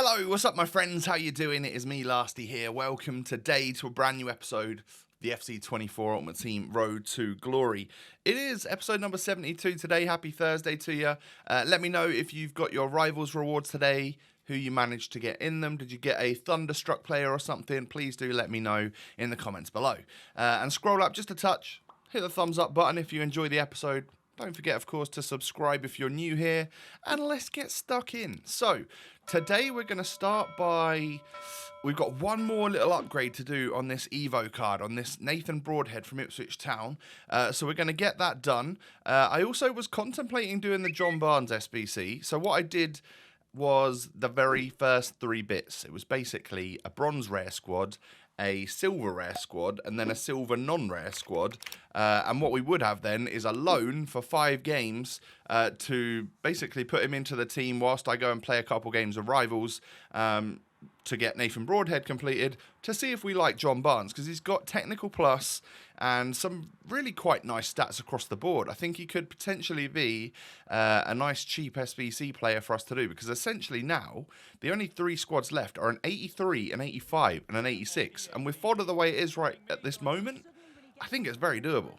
Hello, what's up my friends? How you doing? It is me, Lasty here. Welcome today to a brand new episode of the FC24 Ultimate Team Road to Glory. It is episode number 72 today. Happy Thursday to you. Let me know if you've got your Rivals rewards today, who you managed to get in them. Did you get a Thunderstruck player or something? Please do let me know in the comments below. And scroll up just a touch, hit the thumbs up button if you enjoy the episode. Don't forget, of course, to subscribe if you're new here, and let's get stuck in. So, today we're going to start by, we've got one more little upgrade to do on this Evo card, on this Nathan Broadhead from Ipswich Town. So we're going to get that done. I also was contemplating doing the Barnes SBC. So what I did was the very first 3 bits. It was basically a bronze rare squad, a silver rare squad, and then a silver non-rare squad. And what we would have then is a loan for 5 games to basically put him into the team whilst I go and play a couple games of Rivals to get Nathan Broadhead completed, to see if we like John Barnes, because he's got technical plus and some really quite nice stats across the board. I think he could potentially be a nice cheap SBC player for us to do, because essentially now the only 3 squads left are an 83, an 85 and an 86, and with fodder the way it is right at this moment, I think it's very doable.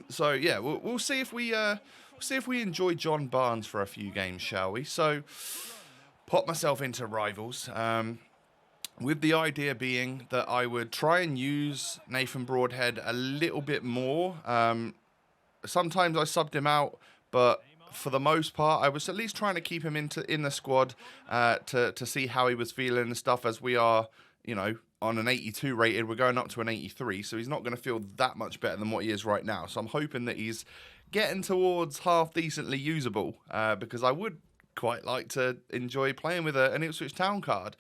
So yeah, we'll see if we enjoy John Barnes for a few games, shall we? So pop myself into Rivals, with the idea being that I would try and use Nathan Broadhead a little bit more. Sometimes I subbed him out, but for the most part, I was at least trying to keep him in the squad to see how he was feeling and stuff, as we are, you know, on an 82 rated. We're going up to an 83, so he's not going to feel that much better than what he is right now. So I'm hoping that he's getting towards half decently usable, because I would quite like to enjoy playing with an Ipswich Town card.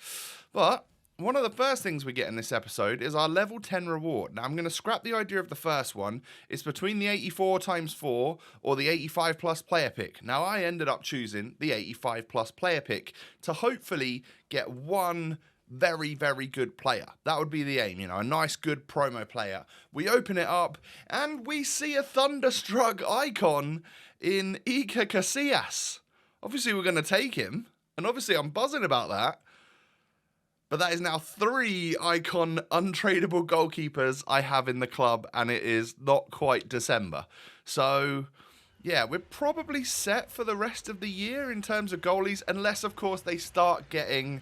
But one of the first things we get in this episode is our level 10 reward. Now I'm going to scrap the idea of the first one. It's between the 84 times 4 or the 85 plus player pick. Now I ended up choosing the 85 plus player pick to hopefully get one very, very good player. That would be the aim, you know, a nice, good promo player. We open it up and we see a Thunderstruck icon in Iker Casillas. Obviously, we're going to take him, and obviously I'm buzzing about that. But that is now 3 icon untradeable goalkeepers I have in the club, and it is not quite December. So, yeah, we're probably set for the rest of the year in terms of goalies, unless, of course, they start getting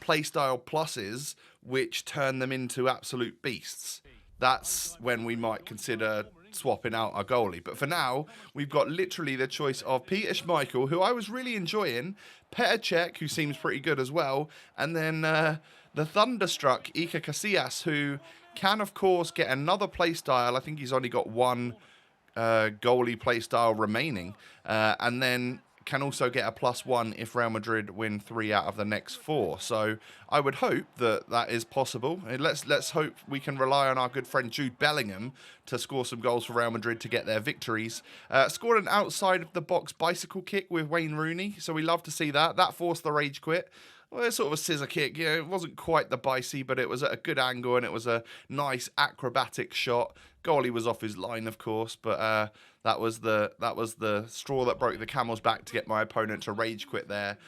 playstyle pluses, which turn them into absolute beasts. That's when we might consider swapping out our goalie. But for now, we've got literally the choice of Peter Schmeichel, who I was really enjoying, Petr Cech, who seems pretty good as well, and then the Thunderstruck, Iker Casillas, who can, of course, get another playstyle. I think he's only got 1 goalie playstyle remaining, and then can also get a +1 if Real Madrid win 3 out of the next 4. So I would hope that that is possible. And let's hope we can rely on our good friend Jude Bellingham to score some goals for Real Madrid to get their victories. Scored an outside of the box bicycle kick with Wayne Rooney, so we love to see that. That forced the rage quit. Well, it's sort of a scissor kick. Yeah, it wasn't quite the bicy, but it was at a good angle and it was a nice acrobatic shot. Goalie was off his line, of course, but that was the straw that broke the camel's back to get my opponent to rage quit there.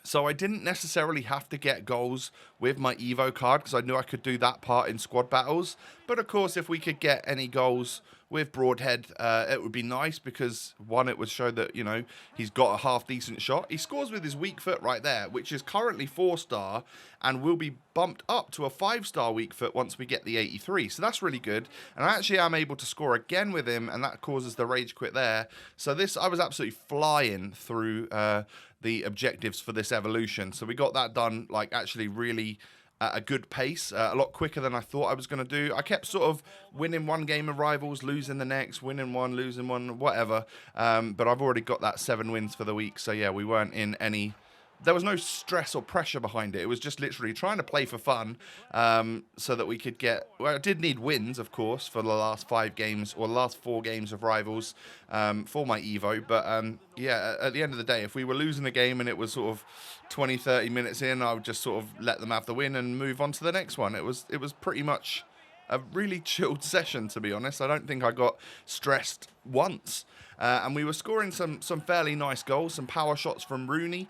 So I didn't necessarily have to get goals with my Evo card, because I knew I could do that part in squad battles. But of course, if we could get any goals with Broadhead, it would be nice, because one, it would show that, you know, he's got a half decent shot. He scores with his weak foot right there, which is currently 4-star and will be bumped up to a 5-star weak foot once we get the 83. So that's really good. And I actually am able to score again with him, and that causes the rage quit there. So this, I was absolutely flying through the objectives for this evolution. So we got that done, like, actually really at a good pace, a lot quicker than I thought I was going to do. I kept sort of winning one game of Rivals, losing the next, winning one, losing one, whatever. But I've already got that 7 wins for the week. So yeah, we weren't in any... There was no stress or pressure behind it. It was just literally trying to play for fun, so that we could get... Well, I did need wins, of course, for the last 5 games, or the last 4 games of Rivals for my Evo. But yeah, at the end of the day, if we were losing a game and it was sort of 20, 30 minutes in, I would just sort of let them have the win and move on to the next one. It was pretty much a really chilled session, to be honest. I don't think I got stressed once. And we were scoring some fairly nice goals, some power shots from Rooney.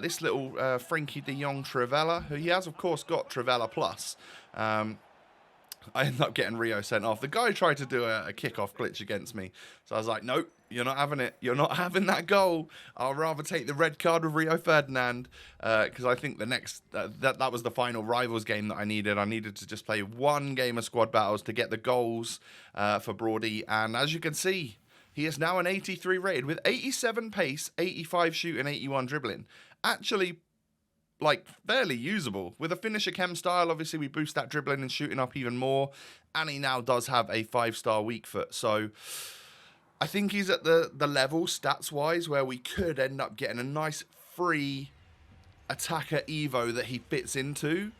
This little Frankie de Jong Trivella, who he has, of course, got Trivella Plus. I ended up getting Rio sent off. The guy tried to do a kickoff glitch against me. So I was like, nope, you're not having it. You're not having that goal. I'll rather take the red card with Rio Ferdinand. Because I think the next, that was the final Rivals game that I needed. I needed to just play one game of squad battles to get the goals for Broadie. And as you can see, he is now an 83 rated with 87 pace, 85 shooting, 81 dribbling. Actually, like, fairly usable. With a finisher chem style, obviously we boost that dribbling and shooting up even more. And he now does have a 5-star weak foot. So I think he's at the level, stats-wise, where we could end up getting a nice free attacker Evo that he fits into.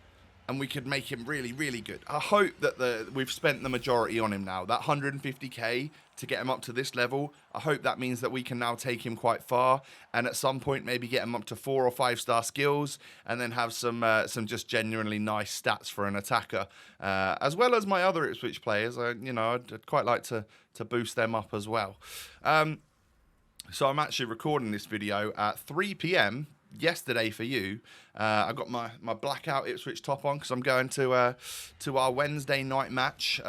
And we could make him really, really good. I hope that we've spent the majority on him now. That 150k to get him up to this level, I hope that means that we can now take him quite far. And at some point, maybe get him up to 4 or 5-star skills. And then have some just genuinely nice stats for an attacker. As well as my other Ipswich players. I'd quite like to boost them up as well. So I'm actually recording this video at 3 p.m. yesterday for you. I got my blackout Ipswich top on because I'm going to our Wednesday night match.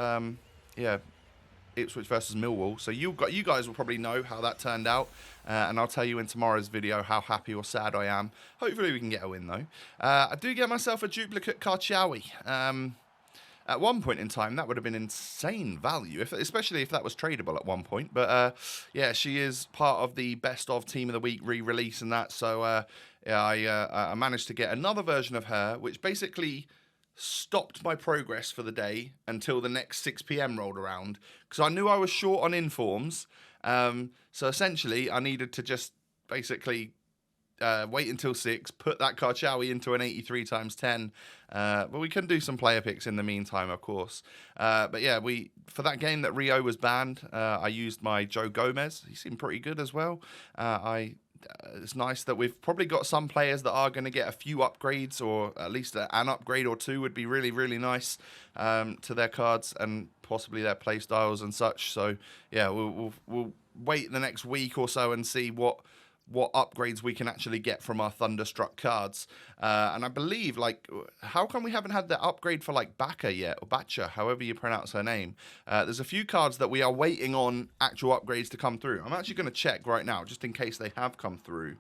Ipswich versus Millwall. So you guys will probably know how that turned out, and I'll tell you in tomorrow's video how happy or sad I am. Hopefully we can get a win though. I do get myself a duplicate Karchawi. At one point in time, that would have been insane value, especially if that was tradable at one point. But yeah, she is part of the best of team of the week re-release and that. So I managed to get another version of her, which basically stopped my progress for the day until the next 6 p.m. rolled around, because I knew I was short on informs. So essentially, I needed to just basically wait until 6, put that Karchawi into an 83 times 10. But we can do some player picks in the meantime, of course. But yeah, for that game that Rio was banned, I used my Joe Gomez. He seemed pretty good as well. It's nice that we've probably got some players that are going to get a few upgrades, or at least an upgrade or two would be really, really nice to their cards and possibly their play styles and such. So yeah, we'll wait the next week or so and see what upgrades we can actually get from our Thunderstruck cards. And I believe, like, how come we haven't had the upgrade for, like, Baka yet, or Bacha, however you pronounce her name? There's a few cards that we are waiting on actual upgrades to come through. I'm actually going to check right now, just in case they have come through.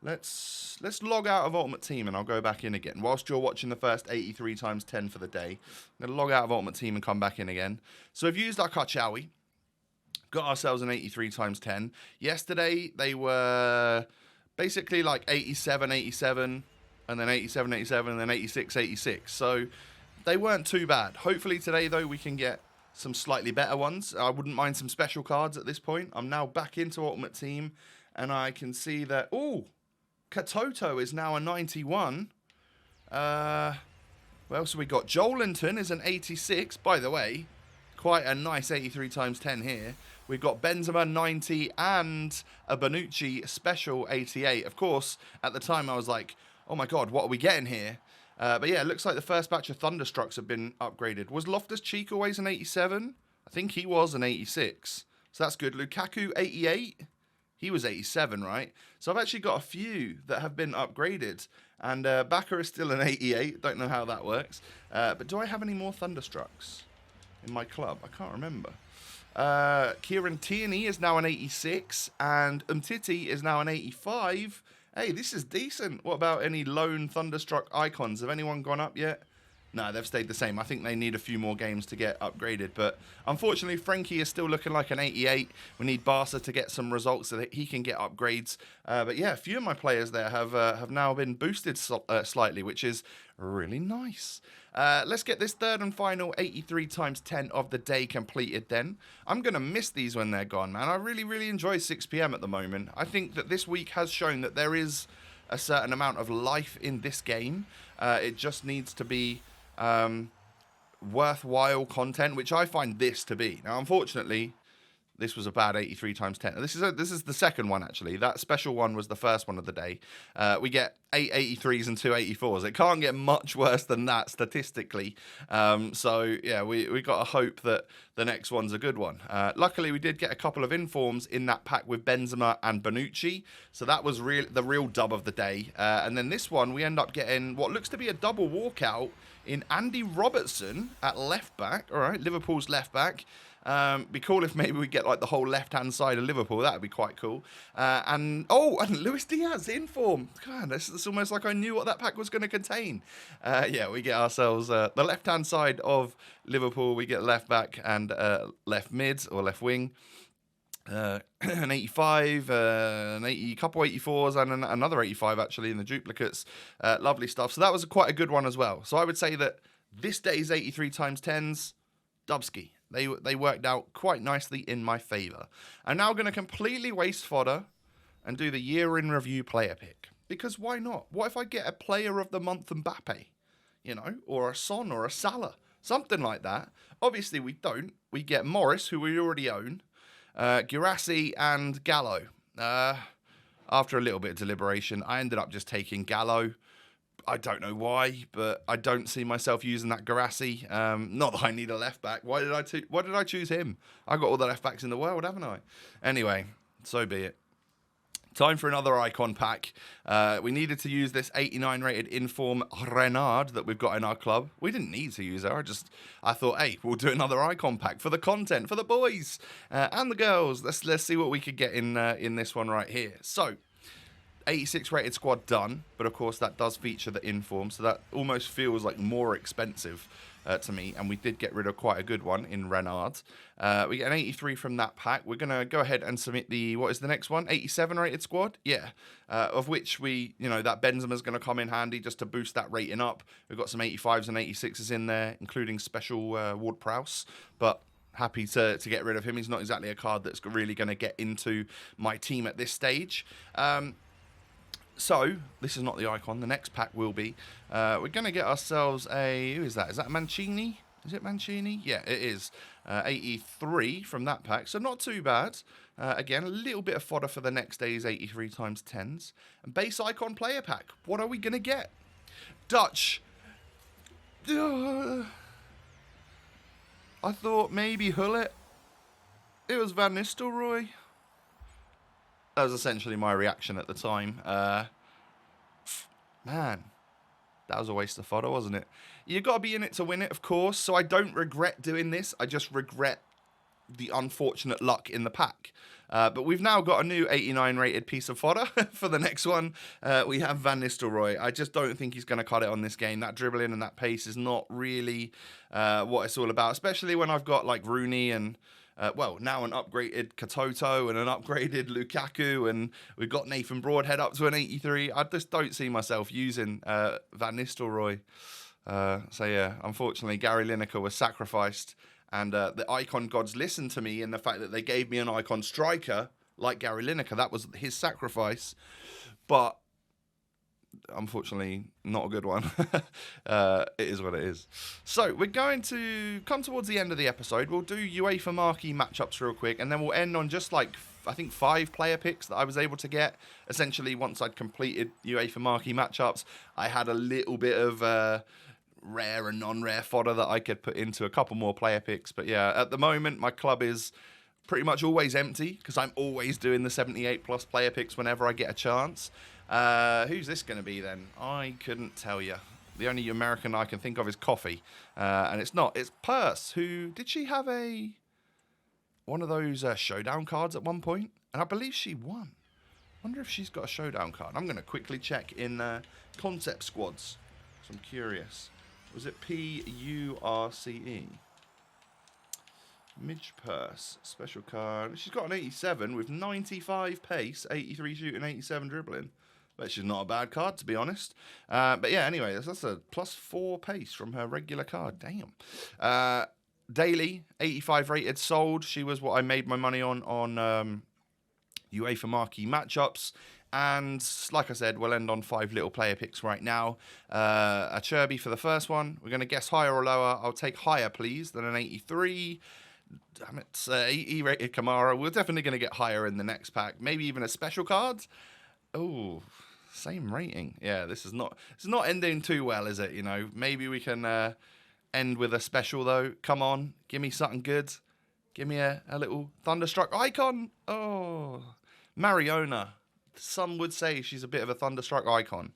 Let's log out of Ultimate Team, and I'll go back in again. Whilst you're watching the first 83 times 10 for the day, I'm going to log out of Ultimate Team and come back in again. So we've used our Karchawi. Got ourselves an 83 times 10. Yesterday, they were basically like 87, 87, and then 87, 87, and then 86, 86. So they weren't too bad. Hopefully today, though, we can get some slightly better ones. I wouldn't mind some special cards at this point. I'm now back into Ultimate Team, and I can see that, oh, Katoto is now a 91. Well, so we got Joelinton is an 86. By the way, quite a nice 83 times 10 here. We've got Benzema 90 and a Bonucci special 88. Of course, at the time I was like, oh my god, what are we getting here? But yeah, it looks like the first batch of Thunderstrucks have been upgraded. Was Loftus-Cheek always an 87? I think he was an 86. So that's good. Lukaku 88? He was 87, right? So I've actually got a few that have been upgraded. And Baka is still an 88. Don't know how that works. But do I have any more Thunderstrucks in my club? I can't remember. Kieran Tierney is now an 86, and Umtiti is now an 85. Hey, this is decent. What about any lone Thunderstruck icons? Have anyone gone up yet? No, they've stayed the same. I think they need a few more games to get upgraded. But unfortunately, Frankie is still looking like an 88. We need Barca to get some results so that he can get upgrades. But yeah, a few of my players there have now been boosted slightly, which is really nice. Let's get this third and final 83 times 10 of the day completed then. I'm going to miss these when they're gone, man. I really, really enjoy 6 p.m. at the moment. I think that this week has shown that there is a certain amount of life in this game. It just needs to be worthwhile content, which I find this to be. Now, unfortunately, this was a bad 83 times 10. This is the second one, actually. That special one was the first one of the day. We get 8 83s and 2 84s. It can't get much worse than that statistically. So, yeah, we got to hope that the next one's a good one. Luckily, we did get a couple of informs in that pack with Benzema and Bonucci. So that was the real dub of the day. And then this one, we end up getting what looks to be a double walkout in Andy Robertson at left back. All right, Liverpool's left back. Be cool if maybe we get like the whole left-hand side of Liverpool. That would be quite cool. And Luis Diaz in form. God, it's almost like I knew what that pack was going to contain. Yeah, we get ourselves the left-hand side of Liverpool. We get left back and left mid or left wing. An 85, an 80, couple 84s, and another 85 actually in the duplicates. Lovely stuff. So that was quite a good one as well. So I would say that this day's 83 times 10s, Dubsky. They worked out quite nicely in my favour. I'm now going to completely waste fodder and do the year in review player pick. Because why not? What if I get a player of the month Mbappe? You know, or a Son or a Salah. Something like that. Obviously we don't. We get Morris, who we already own. Guirassy and Gallo. After a little bit of deliberation, I ended up just taking Gallo. I don't know why, but I don't see myself using that Guirassy. Not that I need a left back. Why did I choose him? I got all the left backs in the world, haven't I? Anyway, so be it. Time for another icon pack. We needed to use this 89 rated Inform Renard that we've got in our club. We didn't need to use her. I thought, hey, we'll do another icon pack for the content, for the boys and the girls. Let's see what we could get in this one right here. So, 86 rated squad done, but of course that does feature the Inform, so that almost feels like more expensive to me, and we did get rid of quite a good one in Renard. We get an 83 from that pack. We're going to go ahead and submit what is the next one? 87 rated squad? Yeah. Of which that Benzema's going to come in handy just to boost that rating up. We've got some 85s and 86s in there, including special Ward-Prowse, but happy to get rid of him. He's not exactly a card that's really going to get into my team at this stage. So, this is not the icon. The next pack will be. We're going to get ourselves a... Who is that? Is that Mancini? Is it Mancini? Yeah, it is. 83 from that pack. So, not too bad. Again, a little bit of fodder for the next day's 83 times 10s. And base icon player pack. What are we going to get? Dutch. I thought maybe Hullet. It was Van Nistelrooy. That was essentially my reaction at the time. Man, that was a waste of fodder, wasn't it? You've got to be in it to win it, of course. So I don't regret doing this. I just regret the unfortunate luck in the pack. But we've now got a new 89 rated piece of fodder for the next one. We have Van Nistelrooy. I just don't think he's going to cut it on this game. That dribbling and that pace is not really what it's all about, especially when I've got like Rooney and... now an upgraded Katoto and an upgraded Lukaku, and we've got Nathan Broadhead up to an 83. I just don't see myself using Van Nistelrooy. So yeah, unfortunately, Gary Lineker was sacrificed, and the icon gods listened to me in the fact that they gave me an icon striker like Gary Lineker. That was his sacrifice, but unfortunately, not a good one. It is what it is. So, we're going to come towards the end of the episode. We'll do UEFA marquee matchups real quick, and then we'll end on just like, I think 5 player picks that I was able to get. Essentially, once I'd completed UEFA marquee matchups, I had a little bit of rare and non-rare fodder that I could put into a couple more player picks. But yeah, at the moment, my club is pretty much always empty because I'm always doing the 78 plus player picks whenever I get a chance. Who's this going to be then? I couldn't tell you. The only American I can think of is Coffee. And it's not. It's Purse, who... Did she have one of those showdown cards at one point? And I believe she won. Wonder if she's got a showdown card. I'm going to quickly check in concept squads. So I'm curious. Was it P-U-R-C-E? Midge Purse, special card. She's got an 87 with 95 pace, 83 shooting, 87 dribbling. But she's not a bad card, to be honest. But yeah, anyway, that's a +4 pace from her regular card. Damn. Daily, 85 rated, sold. She was what I made my money on UEFA marquee matchups. And like I said, we'll end on 5 little player picks right now. A Cherby for the first one. We're going to guess higher or lower. I'll take higher, please, than an 83. Damn it, E-rated Kamara. We're definitely going to get higher in the next pack. Maybe even a special card. Oh, same rating. Yeah, this is not ending too well, is it? You know, maybe we can end with a special though. Come on, give me something good. Give me a little Thunderstruck icon. Oh, Mariona. Some would say she's a bit of a Thunderstruck icon.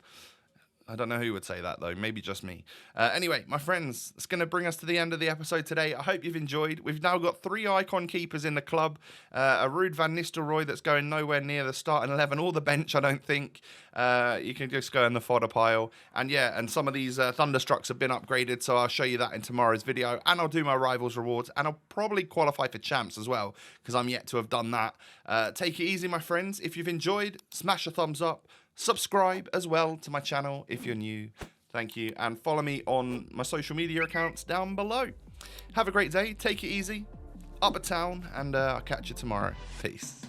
I don't know who would say that, though. Maybe just me. Anyway, my friends, it's going to bring us to the end of the episode today. I hope you've enjoyed. We've now got 3 icon keepers in the club. A Ruud van Nistelrooy that's going nowhere near the starting 11 or the bench, I don't think. You can just go in the fodder pile. And yeah, and some of these Thunderstrucks have been upgraded, so I'll show you that in tomorrow's video. And I'll do my Rivals rewards, and I'll probably qualify for Champs as well, because I'm yet to have done that. Take it easy, my friends. If you've enjoyed, smash a thumbs up. Subscribe as well to my channel if you're new. Thank you. And follow me on my social media accounts down below. Have a great day. Take it easy. Up a town. And I'll catch you tomorrow. Peace.